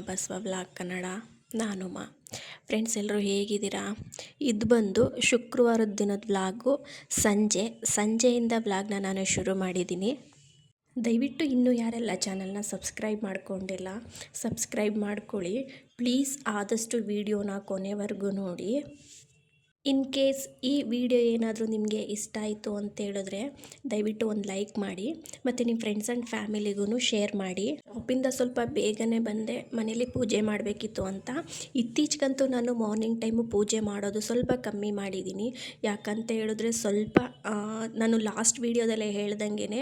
Basava blog Kannada. ನಾನು ಮಾ friends, ಎಲ್ಲರೂ ಹೇಗಿದ್ದೀರಾ? ಇದು ಬಂದು ಶುಕ್ರವಾರದ ದಿನದ ಬ್ಲಾಗು. ಸಂಜೆಯಿಂದ ಬ್ಲಾಗ್ನ ನಾನು ಶುರು ಮಾಡಿದ್ದೀನಿ. ದಯವಿಟ್ಟು ಇನ್ನೂ ಯಾರೆಲ್ಲ ಚಾನಲ್ನ ಸಬ್ಸ್ಕ್ರೈಬ್ ಮಾಡ್ಕೊಂಡಿಲ್ಲ, ಸಬ್ಸ್ಕ್ರೈಬ್ ಮಾಡ್ಕೊಳ್ಳಿ ಪ್ಲೀಸ್. ಆದಷ್ಟು ವಿಡಿಯೋನ ಕೊನೆವರೆಗೂ ನೋಡಿ. ಇನ್ ಕೇಸ್ ಈ ವಿಡಿಯೋ ಏನಾದರೂ ನಿಮಗೆ ಇಷ್ಟ ಆಯಿತು ಅಂತ ಹೇಳಿದ್ರೆ ದಯವಿಟ್ಟು ಒಂದು ಲೈಕ್ ಮಾಡಿ, ಮತ್ತು ನಿಮ್ಮ ಫ್ರೆಂಡ್ಸ್ ಆ್ಯಂಡ್ ಫ್ಯಾಮಿಲಿಗೂ ಶೇರ್ ಮಾಡಿ. ಶಾಪಿಂದ ಸ್ವಲ್ಪ ಬೇಗನೆ ಬಂದೆ, ಮನೇಲಿ ಪೂಜೆ ಮಾಡಬೇಕಿತ್ತು ಅಂತ. ಇತ್ತೀಚೆಗಂತೂ ನಾನು ಮಾರ್ನಿಂಗ್ ಟೈಮು ಪೂಜೆ ಮಾಡೋದು ಸ್ವಲ್ಪ ಕಮ್ಮಿ ಮಾಡಿದ್ದೀನಿ. ಯಾಕಂತ ಹೇಳಿದ್ರೆ ಸ್ವಲ್ಪ ನಾನು ಲಾಸ್ಟ್ ವೀಡಿಯೋದಲ್ಲೇ ಹೇಳ್ದಂಗೆ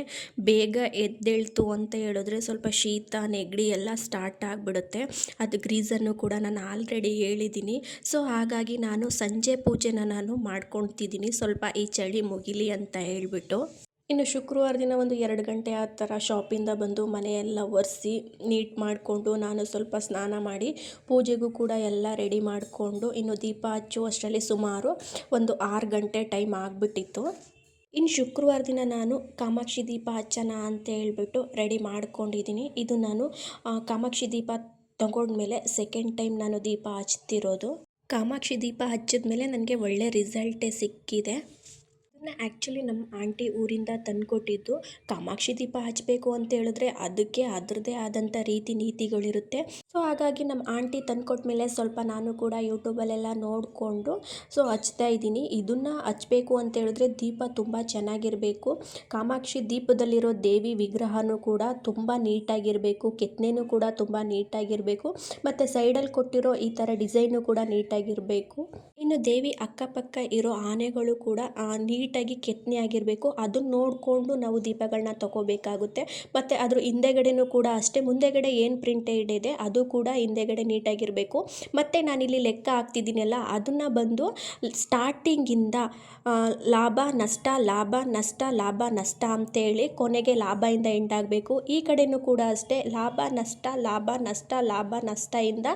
ಬೇಗ ಎದ್ದೇಳ್ತು ಅಂತ ಹೇಳಿದ್ರೆ ಸ್ವಲ್ಪ ಶೀತ ನೆಗಡಿ ಎಲ್ಲ ಸ್ಟಾರ್ಟ್ ಆಗಿಬಿಡುತ್ತೆ. ಅದಕ್ಕೆ ರೀಸನ್ನು ಕೂಡ ನಾನು ಆಲ್ರೆಡಿ ಹೇಳಿದ್ದೀನಿ. ಸೊ ಹಾಗಾಗಿ ನಾನು ಸಂಜೆ ಪೂಜೆನ ನಾನು ಮಾಡ್ಕೊಳ್ತಿದ್ದೀನಿ, ಸ್ವಲ್ಪ ಈ ಚಳಿ ಮುಗಿಲಿ ಅಂತ ಹೇಳಿಬಿಟ್ಟು. ಇನ್ನು ಶುಕ್ರವಾರ ದಿನ ಒಂದು 2 ಗಂಟೆ ಆ ಥರ ಶಾಪಿಂದ ಬಂದು ಮನೆಯೆಲ್ಲ ಒರೆಸಿ ನೀಟ್ ಮಾಡಿಕೊಂಡು ನಾನು ಸ್ವಲ್ಪ ಸ್ನಾನ ಮಾಡಿ ಪೂಜೆಗೂ ಕೂಡ ಎಲ್ಲ ರೆಡಿ ಮಾಡಿಕೊಂಡು ಇನ್ನು ದೀಪ ಹಚ್ಚು ಅಷ್ಟರಲ್ಲಿ ಸುಮಾರು ಒಂದು 6 ಗಂಟೆ ಟೈಮ್ ಆಗಿಬಿಟ್ಟಿತ್ತು. ಇನ್ನು ಶುಕ್ರವಾರ ದಿನ ನಾನು ಕಾಮಾಕ್ಷಿ ದೀಪ ಹಚ್ಚೋಣ ಅಂತ ಹೇಳ್ಬಿಟ್ಟು ರೆಡಿ ಮಾಡ್ಕೊಂಡಿದ್ದೀನಿ. ಇದು ನಾನು ಕಾಮಾಕ್ಷಿ ದೀಪ ತಗೊಂಡ್ಮೇಲೆ ಸೆಕೆಂಡ್ ಟೈಮ್ ನಾನು ದೀಪ ಹಚ್ತಿರೋದು. ಕಾಮಾಕ್ಷಿ ದೀಪ ಹಚ್ಚಿದ್ಮೇಲೆ ನನಗೆ ಒಳ್ಳೆ ರಿಸಲ್ಟೇ ಸಿಕ್ಕಿದೆ. ಅದನ್ನು ಆ್ಯಕ್ಚುಲಿ ನಮ್ಮ ಆಂಟಿ ಊರಿಂದ ತಂದುಕೊಟ್ಟಿದ್ದು. ಕಾಮಾಕ್ಷಿ ದೀಪ ಹಚ್ಚಬೇಕು ಅಂತ ಹೇಳಿದ್ರೆ ಅದಕ್ಕೆ ಅದರದ್ದೇ ಆದಂಥ ರೀತಿ ನೀತಿಗಳಿರುತ್ತೆ. ಸೊ ಹಾಗಾಗಿ ನಮ್ಮ ಆಂಟಿ ತಂದುಕೊಟ್ಮೇಲೆ ಸ್ವಲ್ಪ ನಾನು ಕೂಡ ಯೂಟ್ಯೂಬಲ್ಲೆಲ್ಲ ನೋಡಿಕೊಂಡು ಹಚ್ತಾ ಇದ್ದೀನಿ. ಇದನ್ನು ಹಚ್ಚಬೇಕು ಅಂತ ಹೇಳಿದ್ರೆ ದೀಪ ತುಂಬ ಚೆನ್ನಾಗಿರಬೇಕು. ಕಾಮಾಕ್ಷಿ ದೀಪದಲ್ಲಿರೋ ದೇವಿ ವಿಗ್ರಹನೂ ಕೂಡ ತುಂಬ ನೀಟಾಗಿರಬೇಕು, ಕೆತ್ತನೆನೂ ಕೂಡ ತುಂಬ ನೀಟಾಗಿರಬೇಕು, ಮತ್ತು ಸೈಡಲ್ಲಿ ಕೊಟ್ಟಿರೋ ಈ ಥರ ಡಿಸೈನು ಕೂಡ ನೀಟಾಗಿರಬೇಕು. ಇನ್ನು ದೇವಿ ಅಕ್ಕಪಕ್ಕ ಇರೋ ಆನೆಗಳು ಕೂಡ ನೀಟಾಗಿ ಕೆತ್ತನೆ ಆಗಿರಬೇಕು. ಅದನ್ನು ನೋಡಿಕೊಂಡು ನಾವು ದೀಪಗಳನ್ನ ತಗೋಬೇಕಾಗುತ್ತೆ. ಮತ್ತು ಅದ್ರ ಹಿಂದೆಗಡೆನೂ ಕೂಡ ಅಷ್ಟೇ, ಮುಂದೆಗಡೆ ಏನು ಪ್ರಿಂಟೆಡ್ ಇದೆ ಅದು ಕೂಡ ಹಿಂದೆಗಡೆ ನೀಟಾಗಿರಬೇಕು. ಮತ್ತು ನಾನಿಲ್ಲಿ ಲೆಕ್ಕ ಹಾಕ್ತಿದ್ದೀನಲ್ಲ ಅದನ್ನು ಬಂದು ಸ್ಟಾರ್ಟಿಂಗಿಂದ ಲಾಭ ನಷ್ಟ ಲಾಭ ನಷ್ಟ ಲಾಭ ನಷ್ಟ ಅಂತೇಳಿ ಕೊನೆಗೆ ಲಾಭದಿಂದ ಎಂಡ್ ಆಗಬೇಕು. ಈ ಕಡೆಯೂ ಕೂಡ ಅಷ್ಟೇ, ಲಾಭ ನಷ್ಟ ಲಾಭ ನಷ್ಟ ಲಾಭ ನಷ್ಟ ಇಂದ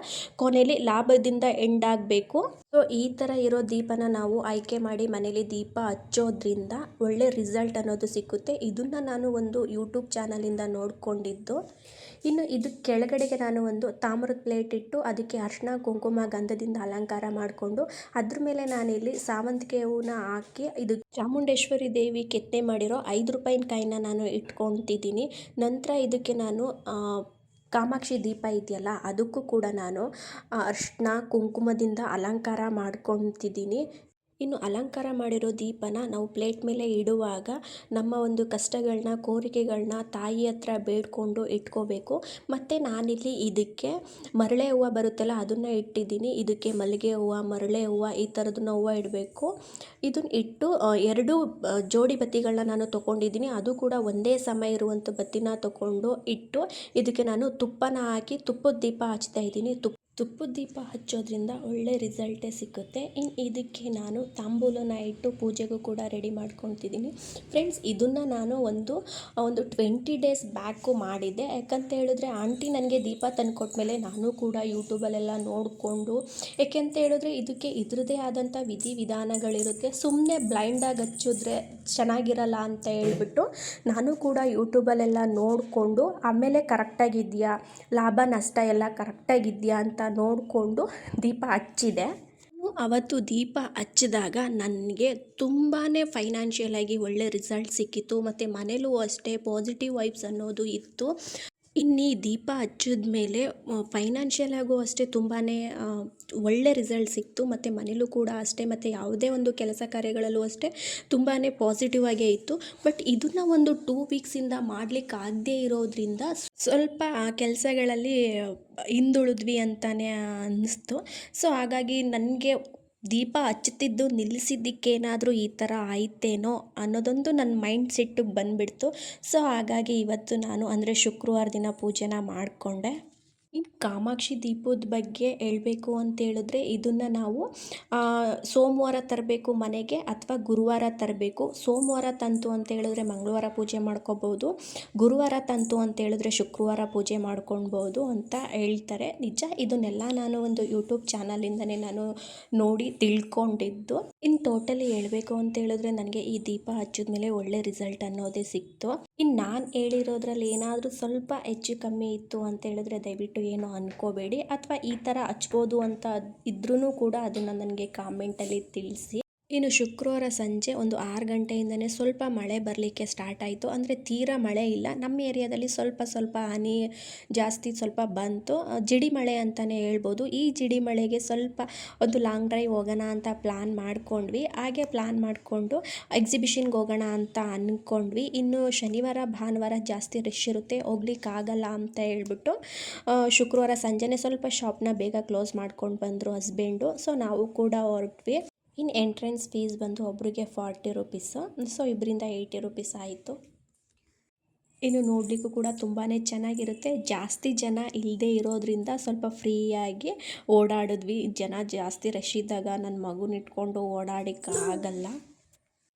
ಕೊನೆಯಲ್ಲಿ ಲಾಭದಿಂದ ಎಂಡ್ ಆಗಬೇಕು. ಸೊ ಈ ಥರ ಇರೋ ದೀಪನ ನಾವು ಆಯ್ಕೆ ಮಾಡಿ ಮನೇಲಿ ದೀಪ ಹಚ್ಚೋದ್ರಿಂದ ಒಳ್ಳೆ ರಿಸಲ್ಟ್ ಅನ್ನೋದು ಸಿಕ್ಕುತ್ತೆ. ಇದನ್ನು ನಾನು ಒಂದು ಯೂಟ್ಯೂಬ್ ಚಾನಲಿಂದ ನೋಡಿಕೊಂಡಿದ್ದು. ಇನ್ನು ಇದು ಕೆಳಗಡೆಗೆ ನಾನು ಒಂದು ತಾಮ್ರದ ಪ್ಲೇಟ್ ಇಟ್ಟು ಅದಕ್ಕೆ ಅರಿಶಿನ ಕುಂಕುಮ ಗಂಧದಿಂದ ಅಲಂಕಾರ ಮಾಡಿಕೊಂಡು ಅದ್ರ ಮೇಲೆ ನಾನಿಲ್ಲಿ ಸಾವಂತಿಗೆ ಹೂವನ್ನ ಹಾಕಿ ಇದು ಚಾಮುಂಡೇಶ್ವರಿ ದೇವಿ ಕೆತ್ತನೆ ಮಾಡಿರೋ 5 ರೂಪಾಯಿನ ಕಾಯಿನ ನಾನು ಇಟ್ಕೊತಿದ್ದೀನಿ. ನಂತರ ಇದಕ್ಕೆ ನಾನು ಕಾಮಾಕ್ಷಿ ದೀಪ ಇದೆಯಲ್ಲ ಅದಕ್ಕೂ ಕೂಡ ನಾನು ಅರಿಶಿನ ಕುಂಕುಮದಿಂದ ಅಲಂಕಾರ ಮಾಡ್ಕೊತಿದ್ದೀನಿ. ಇನ್ನು ಅಲಂಕಾರ ಮಾಡಿರೋ ದೀಪನ ನಾವು ಪ್ಲೇಟ್ ಮೇಲೆ ಇಡುವಾಗ ನಮ್ಮ ಒಂದು ಕಷ್ಟಗಳನ್ನ ಕೋರಿಕೆಗಳನ್ನ ತಾಯಿ ಹತ್ರ ಬೇಡಿಕೊಂಡು ಇಟ್ಕೋಬೇಕು. ಮತ್ತು ನಾನಿಲ್ಲಿ ಇದಕ್ಕೆ ಮರಳೆ ಹೂವು ಬರುತ್ತಲ್ಲ ಅದನ್ನು ಇಟ್ಟಿದ್ದೀನಿ. ಇದಕ್ಕೆ ಮಲ್ಲಿಗೆ ಹೂವು, ಮರಳೆ ಹೂವು ಈ ಥರದನ್ನ ಹೂವು ಇಡಬೇಕು. ಇದನ್ನು ಇಟ್ಟು 2 ಜೋಡಿ ಬತ್ತಿಗಳನ್ನ ನಾನು ತೊಗೊಂಡಿದ್ದೀನಿ. ಅದು ಕೂಡ ಒಂದೇ ಸಮ ಇರುವಂಥ ಬತ್ತಿನ ತೊಗೊಂಡು ಇಟ್ಟು ಇದಕ್ಕೆ ನಾನು ತುಪ್ಪನ ಹಾಕಿ ತುಪ್ಪದ ದೀಪ ಹಚ್ತಾ ಇದ್ದೀನಿ. ತುಪ್ಪದ ದೀಪ ಹಚ್ಚೋದ್ರಿಂದ ಒಳ್ಳೆ ರಿಸಲ್ಟೇ ಸಿಗುತ್ತೆ. ಇನ್ನು ಇದಕ್ಕೆ ನಾನು ತಾಂಬೂಲನ ಇಟ್ಟು ಪೂಜೆಗೂ ಕೂಡ ರೆಡಿ ಮಾಡ್ಕೊತಿದ್ದೀನಿ. ಫ್ರೆಂಡ್ಸ್, ಇದನ್ನು ನಾನು ಒಂದು 20 ಡೇಸ್ ಬ್ಯಾಕು ಮಾಡಿದ್ದೆ. ಯಾಕಂತ ಹೇಳಿದ್ರೆ ಆಂಟಿ ನನಗೆ ದೀಪ ತಂದುಕೊಟ್ಮೇಲೆ ನಾನು ಕೂಡ ಯೂಟ್ಯೂಬಲ್ಲೆಲ್ಲ ನೋಡಿಕೊಂಡು, ಯಾಕೆಂತ ಹೇಳಿದ್ರೆ ಇದಕ್ಕೆ ಇದ್ರದ್ದೇ ಆದಂಥ ವಿಧಾನಗಳಿರುತ್ತೆ. ಸುಮ್ಮನೆ ಬ್ಲೈಂಡಾಗಿ ಹಚ್ಚಿದ್ರೆ ಚೆನ್ನಾಗಿರಲ್ಲ ಅಂತ ಹೇಳ್ಬಿಟ್ಟು ನಾನು ಕೂಡ ಯೂಟ್ಯೂಬಲ್ಲೆಲ್ಲ ನೋಡಿಕೊಂಡು ಆಮೇಲೆ ಕರೆಕ್ಟಾಗಿದೆಯಾ, ಲಾಭ ನಷ್ಟ ಎಲ್ಲ ಕರೆಕ್ಟಾಗಿದೆಯಾ ಅಂತ ನೋಡಿಕೊಂಡು ದೀಪ ಹಚ್ಚಿದೆ. ಅವತ್ತು ದೀಪ ಹಚ್ಚಿದಾಗ ನನಗೆ ತುಂಬಾ ಫೈನಾನ್ಷಿಯಲಾಗಿ ಒಳ್ಳೆ ರಿಸಲ್ಟ್ ಸಿಕ್ಕಿತ್ತು. ಮತ್ತು ಮನೇಲೂ ಅಷ್ಟೇ ಪಾಸಿಟಿವ್ ವೈಬ್ಸ್ ಅನ್ನೋದು ಇತ್ತು. ಇನ್ನು ಈ ದೀಪ ಹಚ್ಚಿದ ಮೇಲೆ ಫೈನಾನ್ಷಿಯಲಾಗೂ ಅಷ್ಟೇ ತುಂಬಾ ಒಳ್ಳೆ ರಿಸಲ್ಟ್ ಸಿಕ್ತು. ಮತ್ತು ಮನೇಲೂ ಕೂಡ ಅಷ್ಟೇ, ಮತ್ತು ಯಾವುದೇ ಒಂದು ಕೆಲಸ ಕಾರ್ಯಗಳಲ್ಲೂ ಅಷ್ಟೇ ತುಂಬಾ ಪಾಸಿಟಿವ್ ಆಗೇ ಇತ್ತು. ಬಟ್ ಇದನ್ನು ಒಂದು 2 ವೀಕ್ಸಿಂದ ಮಾಡಲಿಕ್ಕೆ ಆಗದೇ ಇರೋದ್ರಿಂದ ಸ್ವಲ್ಪ ಕೆಲಸಗಳಲ್ಲಿ ಹಿಂದುಳಿದ್ವಿ ಅಂತಲೇ ಅನ್ನಿಸ್ತು. ಸೊ ಹಾಗಾಗಿ ನನಗೆ ದೀಪ ಹಚ್ಚುತ್ತಿದ್ದು ನಿಲ್ಲಿಸಿದ್ದಕ್ಕೇನಾದರೂ ಈ ಥರ ಆಯ್ತೇನೋ ಅನ್ನೋದೊಂದು ನನ್ನ ಮೈಂಡ್ ಸೆಟ್ಟಿಗೆ ಬಂದುಬಿಡ್ತು. ಸೊ ಹಾಗಾಗಿ ಇವತ್ತು ನಾನು ಅಂದರೆ ಶುಕ್ರವಾರ ದಿನ ಪೂಜೆನ ಮಾಡಿಕೊಂಡೆ. ಇನ್ನು ಕಾಮಾಕ್ಷಿ ದೀಪದ ಬಗ್ಗೆ ಹೇಳಬೇಕು ಅಂತ ಹೇಳಿದ್ರೆ ಇದನ್ನು ನಾವು ಸೋಮವಾರ ತರಬೇಕು ಮನೆಗೆ ಅಥವಾ ಗುರುವಾರ ತರಬೇಕು. ಸೋಮವಾರ ತಂತು ಅಂತ ಹೇಳಿದ್ರೆ ಮಂಗಳವಾರ ಪೂಜೆ ಮಾಡ್ಕೋಬೋದು, ಗುರುವಾರ ತಂತು ಅಂತ ಹೇಳಿದ್ರೆ ಶುಕ್ರವಾರ ಪೂಜೆ ಮಾಡ್ಕೊಳ್ಬೋದು ಅಂತ ಹೇಳ್ತಾರೆ. ನಿಜ, ಇದನ್ನೆಲ್ಲ ನಾನು ಒಂದು ಯೂಟ್ಯೂಬ್ ಚಾನಲಿಂದನೇ ನಾನು ನೋಡಿ ತಿಳ್ಕೊಂಡಿದ್ದು. ಇನ್ನು ಟೋಟಲಿ ಹೇಳಬೇಕು ಅಂತ ಹೇಳಿದ್ರೆ ನನಗೆ ಈ ದೀಪ ಹಚ್ಚಿದ್ಮೇಲೆ ಒಳ್ಳೆ ರಿಸಲ್ಟ್ ಅನ್ನೋದೇ ಸಿಕ್ತು. ಇನ್ನು ನಾನು ಹೇಳಿರೋದ್ರಲ್ಲಿ ಏನಾದರೂ ಸ್ವಲ್ಪ ಹೆಚ್ಚು ಕಮ್ಮಿ ಇತ್ತು ಅಂತ ಹೇಳಿದ್ರೆ ದಯವಿಟ್ಟು ಏನೂ ಅಂದ್ಕೋಬೇಡಿ, ಅಥವಾ ಈ ಥರ ಹಚ್ಬೋದು ಅಂತ ಇದ್ರೂ ಕೂಡ ಅದನ್ನು ನನಗೆ ಕಾಮೆಂಟಲ್ಲಿ ತಿಳಿಸಿ. ಇನ್ನು ಶುಕ್ರವಾರ ಸಂಜೆ ಒಂದು 6 ಗಂಟೆಯಿಂದನೇ ಸ್ವಲ್ಪ ಮಳೆ ಬರಲಿಕ್ಕೆ ಸ್ಟಾರ್ಟ್ ಆಯಿತು. ಅಂದರೆ ತೀರಾ ಮಳೆ ಇಲ್ಲ, ನಮ್ಮ ಏರಿಯಾದಲ್ಲಿ ಸ್ವಲ್ಪ ಸ್ವಲ್ಪ ಹನಿ ಜಾಸ್ತಿ ಸ್ವಲ್ಪ ಬಂತು. ಜಿಡಿ ಮಳೆ ಅಂತಲೇ ಹೇಳ್ಬೋದು. ಈ ಜಿಡಿ ಮಳೆಗೆ ಸ್ವಲ್ಪ ಒಂದು ಲಾಂಗ್ ಡ್ರೈವ್ ಹೋಗೋಣ ಅಂತ ಪ್ಲ್ಯಾನ್ ಮಾಡ್ಕೊಂಡ್ವಿ. ಹಾಗೆ ಪ್ಲ್ಯಾನ್ ಮಾಡಿಕೊಂಡು ಎಕ್ಸಿಬಿಷನ್ಗೆ ಹೋಗೋಣ ಅಂತ ಅಂದ್ಕೊಂಡ್ವಿ. ಇನ್ನು ಶನಿವಾರ ಭಾನುವಾರ ಜಾಸ್ತಿ ರಶ್ ಇರುತ್ತೆ, ಹೋಗ್ಲಿಕ್ಕಾಗಲ್ಲ ಅಂತ ಹೇಳ್ಬಿಟ್ಟು ಶುಕ್ರವಾರ ಸಂಜೆನೇ ಸ್ವಲ್ಪ ಶಾಪ್ನ ಬೇಗ ಕ್ಲೋಸ್ ಮಾಡ್ಕೊಂಡು ಬಂದರು ಹಸ್ಬೆಂಡು. ಸೊ ನಾವು ಕೂಡ ಹೊರಟ್ವಿ. ಇನ್ನು ಎಂಟ್ರೆನ್ಸ್ ಫೀಸ್ ಬಂದು ಒಬ್ಬರಿಗೆ 40 ರುಪೀಸು, ಸೊ ಇಬ್ಬರಿಂದ 80 ರುಪೀಸ್ ಆಯಿತು. ಇನ್ನು ನೋಡಲಿಕ್ಕೂ ಕೂಡ ತುಂಬಾ ಚೆನ್ನಾಗಿರುತ್ತೆ. ಜಾಸ್ತಿ ಜನ ಇಲ್ಲದೆ ಇರೋದ್ರಿಂದ ಸ್ವಲ್ಪ ಫ್ರೀಯಾಗಿ ಓಡಾಡಿದ್ವಿ. ಜನ ಜಾಸ್ತಿ ರಶ್ ಇದ್ದಾಗ ನನ್ನ ಮಗುನ ಇಟ್ಕೊಂಡು ಓಡಾಡೋಕ್ಕಾಗಲ್ಲ.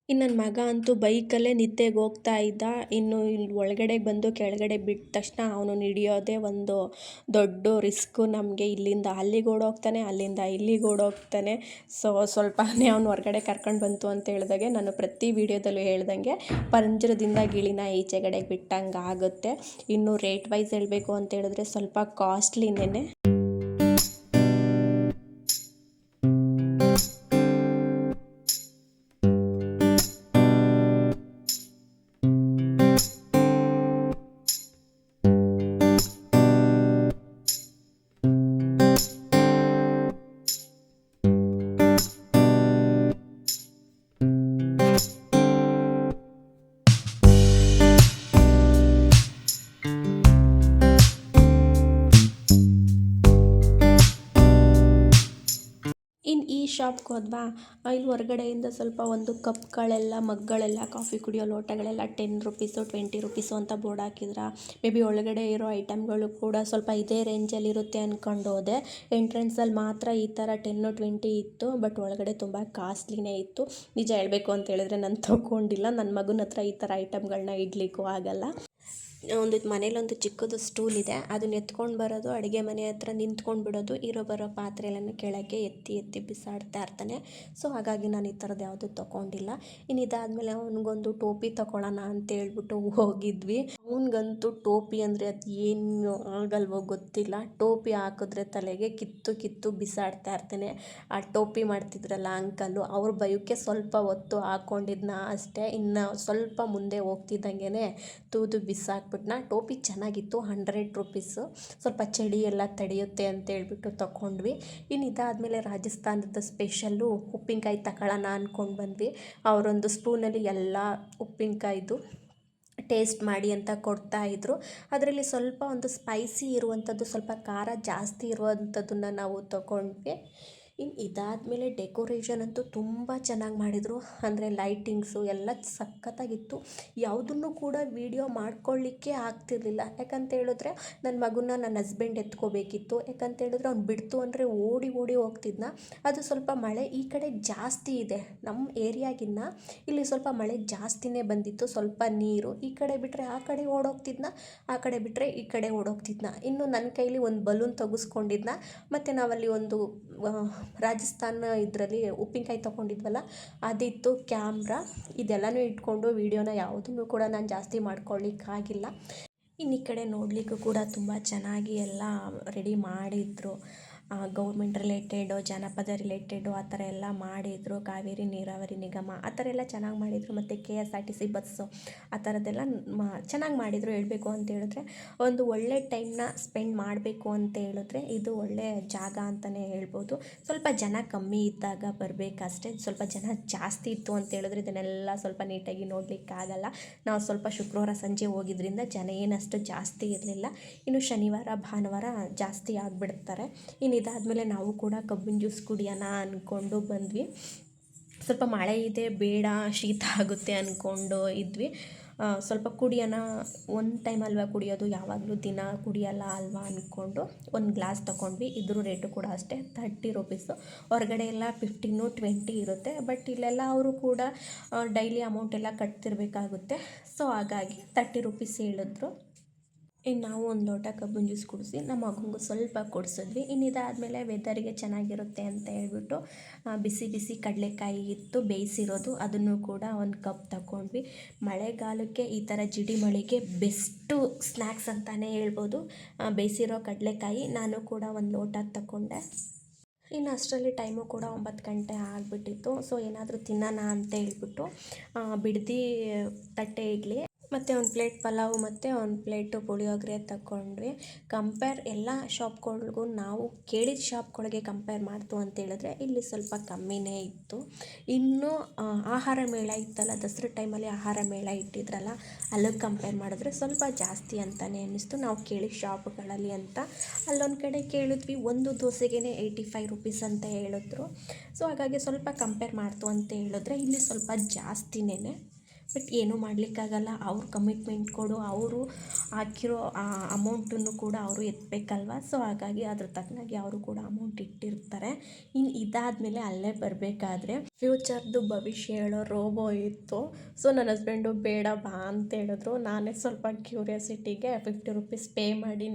ಇನ್ನು ನನ್ನ ಮಗ ಅಂತೂ ಬೈಕಲ್ಲೇ ನಿದ್ದೆಗೆ ಹೋಗ್ತಾ ಇದ್ದ. ಇನ್ನು ಇಲ್ಲಿ ಒಳಗಡೆ ಬಂದು ಕೆಳಗಡೆ ಬಿಟ್ಟ ತಕ್ಷಣ ಅವನು ಹಿಡಿಯೋದೇ ಒಂದು ದೊಡ್ಡ ರಿಸ್ಕು ನಮಗೆ. ಇಲ್ಲಿಂದ ಅಲ್ಲಿಗೆ ಓಡೋಗ್ತಾನೆ, ಅಲ್ಲಿಂದ ಇಲ್ಲಿಗೆ ಓಡೋಗ್ತಾನೆ. ಸೊ ಸ್ವಲ್ಪನೇ ಅವ್ನು ಹೊರಗಡೆ ಕರ್ಕೊಂಡು ಬಂತು ಅಂತ ಹೇಳಿದಾಗೆ ನಾನು ಪ್ರತಿ ವಿಡಿಯೋದಲ್ಲೂ ಹೇಳ್ದಂಗೆ ಪಂಜರದಿಂದ ಗಿಳಿನ ಈಚೆಗಡೆಗೆ ಬಿಟ್ಟಂಗೆ ಆಗುತ್ತೆ. ಇನ್ನು ರೇಟ್ ವೈಸ್ ಹೇಳಬೇಕು ಅಂತ ಹೇಳಿದ್ರೆ ಸ್ವಲ್ಪ ಕಾಸ್ಟ್ಲಿನೇ. ಇನ್ನು ಈ ಶಾಪ್ಗೆ ಹೋದ್ವಾ, ಇಲ್ಲಿ ಹೊರಗಡೆಯಿಂದ ಸ್ವಲ್ಪ ಒಂದು ಕಪ್ಗಳೆಲ್ಲ ಮಗ್ಗಳೆಲ್ಲ ಕಾಫಿ ಕುಡಿಯೋ ಲೋಟಗಳೆಲ್ಲ 10 ರುಪೀಸು 20 ರುಪೀಸು ಅಂತ ಬೋರ್ಡ್ ಹಾಕಿದ್ರ. ಮೇ ಬಿ ಒಳಗಡೆ ಇರೋ ಐಟಮ್ಗಳು ಕೂಡ ಸ್ವಲ್ಪ ಇದೇ ರೇಂಜಲ್ಲಿ ಇರುತ್ತೆ ಅಂದ್ಕೊಂಡು ಹೋದೆ. ಎಂಟ್ರೆನ್ಸಲ್ಲಿ ಮಾತ್ರ ಈ ಥರ 10-20 ಇತ್ತು, ಬಟ್ ಒಳಗಡೆ ತುಂಬ ಕಾಸ್ಟ್ಲಿನೇ ಇತ್ತು. ನಿಜ ಹೇಳಬೇಕು ಅಂತ ಹೇಳಿದ್ರೆ ನಾನು ತೊಗೊಂಡಿಲ್ಲ. ನನ್ನ ಮಗನ ಹತ್ರ ಈ ಥರ ಐಟಮ್ಗಳನ್ನ ಇಡ್ಲಿಕ್ಕೂ ಆಗಲ್ಲ. ಮನೇಲೊಂದು ಚಿಕ್ಕದು ಸ್ಟೂಲ್ ಇದೆ, ಅದನ್ನ ಎತ್ಕೊಂಡು ಬರೋದು, ಅಡುಗೆ ಮನೆ ಹತ್ರ ನಿಂತ್ಕೊಂಡು ಬಿಡೋದು, ಇರೋ ಬರೋ ಪಾತ್ರೆ ಎಲ್ಲ ಕೆಳಗೆ ಎತ್ತಿ ಎತ್ತಿ ಬಿಸಾಡ್ತಾ ಇರ್ತಾನೆ. ಸೊ ಹಾಗಾಗಿ ನಾನು ಈ ಥರದ್ದು ಯಾವುದೂ ತೊಗೊಂಡಿಲ್ಲ. ಇನ್ನು ಇದಾದಮೇಲೆ ಅವನಿಗೊಂದು ಟೋಪಿ ತೊಗೊಳ್ಳೋಣ ಅಂತ ಹೇಳ್ಬಿಟ್ಟು ಹೋಗಿದ್ವಿ. ಅವನಿಗಂತೂ ಟೋಪಿ ಅಂದರೆ ಅದು ಏನು ಆಗಲ್ವೋ ಗೊತ್ತಿಲ್ಲ. ಟೋಪಿ ಹಾಕಿದ್ರೆ ತಲೆಗೆ ಕಿತ್ತು ಕಿತ್ತು ಬಿಸಾಡ್ತಾ ಇರ್ತಾನೆ. ಆ ಟೋಪಿ ಮಾಡ್ತಿದ್ರಲ್ಲ ಅಂಕಲ್ಲು, ಅವ್ರ ಭಯಕ್ಕೆ ಸ್ವಲ್ಪ ಹೊತ್ತು ಹಾಕ್ಕೊಂಡಿದ್ನ ಅಷ್ಟೇ. ಇನ್ನು ಸ್ವಲ್ಪ ಮುಂದೆ ಹೋಗ್ತಿದ್ದಂಗೆ ತೂದು ಬಿಸಾಕ್ಬಿಟ್ನ. ಟೋಪಿ ಚೆನ್ನಾಗಿತ್ತು, 100 ರುಪೀಸು. ಸ್ವಲ್ಪ ಚಳಿ ಎಲ್ಲ ತಡೆಯುತ್ತೆ ಅಂತ ಹೇಳ್ಬಿಟ್ಟು ತಗೊಂಡ್ವಿ. ಇನ್ನು ಇದಾದಮೇಲೆ ರಾಜಸ್ಥಾನದ ಸ್ಪೆಷಲ್ಲು ಉಪ್ಪಿನಕಾಯಿ ತಗೊಳ್ಳೋಣ ಅಂದ್ಕೊಂಡು ಬಂದ್ವಿ. ಅವರೊಂದು ಸ್ಪೂನಲ್ಲಿ ಎಲ್ಲ ಉಪ್ಪಿನಕಾಯಿದು ಟೇಸ್ಟ್ ಮಾಡಿ ಅಂತ ಕೊಡ್ತಾಯಿದ್ರು. ಅದರಲ್ಲಿ ಸ್ವಲ್ಪ ಒಂದು ಸ್ಪೈಸಿ ಇರುವಂಥದ್ದು, ಸ್ವಲ್ಪ ಖಾರ ಜಾಸ್ತಿ ಇರುವಂಥದ್ದನ್ನು ನಾವು ತಗೊಂಡ್ವಿ. ಇನ್ನು ಇದಾದಮೇಲೆ ಡೆಕೋರೇಷನ್ ಅಂತೂ ತುಂಬ ಚೆನ್ನಾಗಿ ಮಾಡಿದರು. ಅಂದರೆ ಲೈಟಿಂಗ್ಸು ಎಲ್ಲ ಸಖತ್ತಾಗಿತ್ತು. ಯಾವುದನ್ನು ಕೂಡ ವೀಡಿಯೋ ಮಾಡ್ಕೊಳ್ಳಿಕ್ಕೆ ಆಗ್ತಿರ್ಲಿಲ್ಲ. ಯಾಕಂತ ಹೇಳಿದ್ರೆ ನನ್ನ ಮಗುನ ನನ್ನ ಹಸ್ಬೆಂಡ್ ಎತ್ಕೋಬೇಕಿತ್ತು. ಯಾಕಂತ ಹೇಳಿದ್ರೆ ಅವ್ನು ಬಿಡ್ತು ಅಂದರೆ ಓಡಿ ಓಡಿ ಹೋಗ್ತಿದ್ನ. ಅದು ಸ್ವಲ್ಪ ಮಳೆ ಈ ಕಡೆ ಜಾಸ್ತಿ ಇದೆ, ನಮ್ಮ ಏರಿಯಾಗಿನ್ನ ಇಲ್ಲಿ ಸ್ವಲ್ಪ ಮಳೆ ಜಾಸ್ತಿನೇ ಬಂದಿತ್ತು. ಸ್ವಲ್ಪ ನೀರು ಈ ಕಡೆ ಬಿಟ್ಟರೆ ಆ ಕಡೆ ಓಡೋಗ್ತಿದ್ನ, ಆ ಕಡೆ ಬಿಟ್ಟರೆ ಈ ಕಡೆ ಓಡೋಗ್ತಿದ್ನ. ಇನ್ನು ನನ್ನ ಕೈಲಿ ಒಂದು ಬಲೂನ್ ತೆಗೆಸ್ಕೊಂಡಿದ್ನ. ಮತ್ತು ನಾವಲ್ಲಿ ಒಂದು ರಾಜಸ್ಥಾನ ಇದರಲ್ಲಿ ಉಪ್ಪಿನಕಾಯಿ ತೊಗೊಂಡಿದ್ವಲ್ಲ ಅದಿತ್ತು, ಕ್ಯಾಮ್ರಾ ಇದೆಲ್ಲನೂ ಇಟ್ಕೊಂಡು ವೀಡಿಯೋನ ಯಾವುದನ್ನು ಕೂಡ ನಾನು ಜಾಸ್ತಿ ಮಾಡ್ಕೊಳ್ಳಿಕ್ಕಾಗಿಲ್ಲ. ಇನ್ನು ಈ ಕಡೆ ನೋಡಲಿಕ್ಕೂ ಕೂಡ ತುಂಬ ಚೆನ್ನಾಗಿ ಎಲ್ಲ ರೆಡಿ ಮಾಡಿದರು. ಗೌರ್ಮೆಂಟ್ ರಿಲೇಟೆಡು, ಜನಪದ ರಿಲೇಟೆಡು ಆ ಥರ ಎಲ್ಲ ಮಾಡಿದರು. ಕಾವೇರಿ ನೀರಾವರಿ ನಿಗಮ ಆ ಥರ ಎಲ್ಲ ಚೆನ್ನಾಗಿ ಮಾಡಿದರು. ಮತ್ತು KSRTC ಬಸ್ಸು ಆ ಥರದ್ದೆಲ್ಲ ಚೆನ್ನಾಗಿ ಮಾಡಿದರು. ಹೇಳಬೇಕು ಅಂತ ಹೇಳಿದ್ರೆ ಒಂದು ಒಳ್ಳೆ ಟೈಮ್ನ ಸ್ಪೆಂಡ್ ಮಾಡಬೇಕು ಅಂತ ಹೇಳಿದ್ರೆ ಇದು ಒಳ್ಳೆ ಜಾಗ ಅಂತಲೇ ಹೇಳ್ಬೋದು. ಸ್ವಲ್ಪ ಜನ ಕಮ್ಮಿ ಇದ್ದಾಗ ಬರಬೇಕಷ್ಟೇ. ಸ್ವಲ್ಪ ಜನ ಜಾಸ್ತಿ ಇತ್ತು ಅಂತ ಹೇಳಿದ್ರೆ ಇದನ್ನೆಲ್ಲ ಸ್ವಲ್ಪ ನೀಟಾಗಿ ನೋಡಲಿಕ್ಕಾಗಲ್ಲ. ನಾವು ಸ್ವಲ್ಪ ಶುಕ್ರವಾರ ಸಂಜೆ ಹೋಗಿದ್ರಿಂದ ಜನ ಏನಷ್ಟು ಜಾಸ್ತಿ ಇರಲಿಲ್ಲ. ಇನ್ನು ಶನಿವಾರ ಭಾನುವಾರ ಜಾಸ್ತಿ ಆಗಿಬಿಡ್ತಾರೆ. ಇನ್ನು ಇದಾದಮೇಲೆ ನಾವು ಕೂಡ ಕಬ್ಬಿನ ಜ್ಯೂಸ್ ಕುಡಿಯೋಣ ಅಂದ್ಕೊಂಡು ಬಂದ್ವಿ. ಸ್ವಲ್ಪ ಮಳೆ ಇದೆ, ಬೇಡ ಶೀತ ಆಗುತ್ತೆ ಅಂದ್ಕೊಂಡು ಇದ್ವಿ. ಸ್ವಲ್ಪ ಕುಡಿಯೋಣ, ಒಂದು ಟೈಮ್ ಅಲ್ವಾ ಕುಡಿಯೋದು, ಯಾವಾಗಲೂ ದಿನ ಕುಡಿಯೋಲ್ಲ ಅಲ್ವಾ ಅಂದ್ಕೊಂಡು ಒಂದು ಗ್ಲಾಸ್ ತೊಗೊಂಡ್ವಿ. ಇದ್ರ ರೇಟು ಕೂಡ ಅಷ್ಟೇ 30 ರುಪೀಸು. ಹೊರಗಡೆ ಎಲ್ಲ 15-20 ಇರುತ್ತೆ. ಬಟ್ ಇಲ್ಲೆಲ್ಲ ಅವರು ಕೂಡ ಡೈಲಿ ಅಮೌಂಟ್ ಎಲ್ಲ ಕಟ್ತಿರ್ಬೇಕಾಗುತ್ತೆ. ಸೊ ಹಾಗಾಗಿ 30 ರುಪೀಸ್ ಹೇಳಿದ್ರು. ಇನ್ನು ನಾವು ಒಂದು ಲೋಟ ಕಬ್ಬಿನ ಜ್ಯೂಸ್ ಕುಡಿಸಿ ನಮ್ಮ ಮಗನಿಗೂ ಸ್ವಲ್ಪ ಕೊಡಿಸಿದ್ವಿ. ಇನ್ನು ಇದಾದಮೇಲೆ ವೆದರಿಗೆ ಚೆನ್ನಾಗಿರುತ್ತೆ ಅಂತ ಹೇಳ್ಬಿಟ್ಟು ಬಿಸಿ ಬಿಸಿ ಕಡಲೆಕಾಯಿ ಇತ್ತು ಬೇಯಿಸಿರೋದು, ಅದನ್ನು ಕೂಡ ಒಂದು ಕಪ್ ತಗೊಂಡ್ವಿ. ಮಳೆಗಾಲಕ್ಕೆ ಈ ಥರ ಜಿಡಿ ಮಳೆಗೆ ಬೆಸ್ಟು ಸ್ನ್ಯಾಕ್ಸ್ ಅಂತಲೇ ಹೇಳ್ಬೋದು ಬೇಯಿಸಿರೋ ಕಡಲೆಕಾಯಿ. ನಾನು ಕೂಡ ಒಂದು ಲೋಟ ತಗೊಂಡೆ. ಇನ್ನು ಅಷ್ಟರಲ್ಲಿ ಟೈಮು ಕೂಡ 9 ಗಂಟೆ ಆಗಿಬಿಟ್ಟಿತ್ತು. ಸೊ ಏನಾದರೂ ತಿನ್ನೋಣ ಅಂತ ಹೇಳ್ಬಿಟ್ಟು ಬಿಡ್ದಿ ತಟ್ಟೆ ಇಡ್ಲಿ ಮತ್ತು ಒಂದು ಪ್ಲೇಟ್ ಪಲಾವು ಮತ್ತು ಒಂದು ಪ್ಲೇಟು ಪುಳಿಯೋಗರೆ ತಗೊಂಡ್ವಿ. ಎಲ್ಲ ಶಾಪ್ಗಳಿಗೂ ನಾವು ಕೇಳಿದ ಶಾಪ್ಗಳಿಗೆ ಕಂಪೇರ್ ಮಾಡ್ತು ಅಂತ ಹೇಳಿದ್ರೆ ಇಲ್ಲಿ ಸ್ವಲ್ಪ ಕಮ್ಮಿನೇ ಇತ್ತು. ಇನ್ನು ಆಹಾರ ಮೇಳ ಇತ್ತಲ್ಲ, ದಸರಾ ಟೈಮಲ್ಲಿ ಆಹಾರ ಮೇಳ ಇಟ್ಟಿದ್ರಲ್ಲ, ಅಲ್ಲಿಗೆ ಕಂಪೇರ್ ಮಾಡಿದ್ರೆ ಸ್ವಲ್ಪ ಜಾಸ್ತಿ ಅಂತಲೇ ಅನ್ನಿಸ್ತು ನಾವು ಕೇಳಿದ ಶಾಪ್ಗಳಲ್ಲಿ ಅಂತ. ಅಲ್ಲೊಂದು ಕಡೆ ಕೇಳಿದ್ವಿ, ಒಂದು ದೋಸೆಗೆ 85 ರುಪೀಸ್ ಅಂತ ಹೇಳಿದ್ರು. ಸೊ ಹಾಗಾಗಿ ಸ್ವಲ್ಪ ಕಂಪೇರ್ ಮಾಡ್ತು ಅಂತ ಹೇಳಿದ್ರೆ ಇಲ್ಲಿ ಸ್ವಲ್ಪ ಜಾಸ್ತಿನೇ. ಬಟ್ ಏನೂ ಮಾಡಲಿಕ್ಕಾಗಲ್ಲ, ಅವ್ರ ಕಮಿಟ್ಮೆಂಟ್ ಕೊಡು, ಅವರು ಹಾಕಿರೋ ಆ ಅಮೌಂಟನ್ನು ಕೂಡ ಅವರು ಎತ್ತಬೇಕಲ್ವ. ಸೊ ಹಾಗಾಗಿ ಅದ್ರ ತಕ್ಕನಾಗಿ ಅವರು ಕೂಡ ಅಮೌಂಟ್ ಇಟ್ಟಿರ್ತಾರೆ. ಇನ್ನು ಇದಾದಮೇಲೆ ಅಲ್ಲೇ ಬರಬೇಕಾದ್ರೆ ಫ್ಯೂಚರ್ದು ಭವಿಷ್ಯ ಹೇಳೋ ರೋಬೋ ಇತ್ತು. ಸೊ ನನ್ನ ಹಸ್ಬೆಂಡು ಬೇಡ ಬಾ ಅಂತ ಹೇಳಿದ್ರು. ನಾನೇ ಸ್ವಲ್ಪ ಕ್ಯೂರಿಯಾಸಿಟಿಗೆ 50 ರುಪೀಸ್ ಪೇ ಮಾಡಿ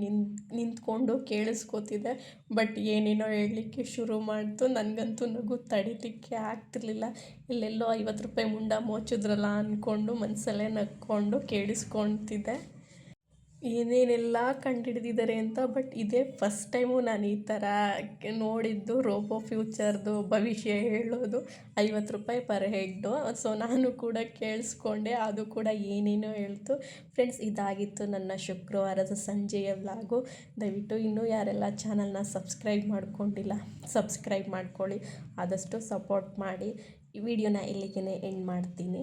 ನಿಂತ್ಕೊಂಡು ಕೇಳಿಸ್ಕೊತಿದ್ದೆ. ಬಟ್ ಏನೇನೋ ಹೇಳಲಿಕ್ಕೆ ಶುರು ಮಾಡ್ತು. ನನಗಂತೂ ನಗು ತಡಿಲಿಕ್ಕೆ ಆಗ್ತಿರ್ಲಿಲ್ಲ. ಇಲ್ಲೆಲ್ಲೋ 50 ರೂಪಾಯಿ ಮುಂಡ ಮೋಚಿದ್ರಲ್ಲ ಅಂದ್ಕೊಂಡು ಮನಸಲ್ಲೇ ನಕ್ಕೊಂಡು ಕೇಳಿಸ್ಕೊತಿದ್ದೆ ಏನೇನೆಲ್ಲ ಕಂಡುಹಿಡ್ದಿದ್ದಾರೆ ಅಂತ. ಬಟ್ ಇದೇ ಫಸ್ಟ್ ಟೈಮು ನಾನು ಈ ಥರ ನೋಡಿದ್ದು, ರೋಬೋ ಫ್ಯೂಚರ್ದು ಭವಿಷ್ಯ ಹೇಳೋದು. 50 ರೂಪಾಯಿ ಪರ್ ಹೆಡ್ಡು. ಸೊ ನಾನು ಕೂಡ ಕೇಳಿಸ್ಕೊಂಡೆ, ಅದು ಕೂಡ ಏನೇನೋ ಹೇಳ್ತು. ಫ್ರೆಂಡ್ಸ್, ಇದಾಗಿತ್ತು ನನ್ನ ಶುಕ್ರವಾರದ ಸಂಜೆಯ ವ್ಲಾಗು. ದಯವಿಟ್ಟು ಇನ್ನೂ ಯಾರೆಲ್ಲ ಚಾನಲ್ನ ಸಬ್ಸ್ಕ್ರೈಬ್ ಮಾಡ್ಕೊಂಡಿಲ್ಲ ಸಬ್ಸ್ಕ್ರೈಬ್ ಮಾಡ್ಕೊಳ್ಳಿ, ಆದಷ್ಟು ಸಪೋರ್ಟ್ ಮಾಡಿ. ಈ ವಿಡಿಯೋನ ಇಲ್ಲಿಗೆ ಎಂಡ್ ಮಾಡ್ತೀನಿ.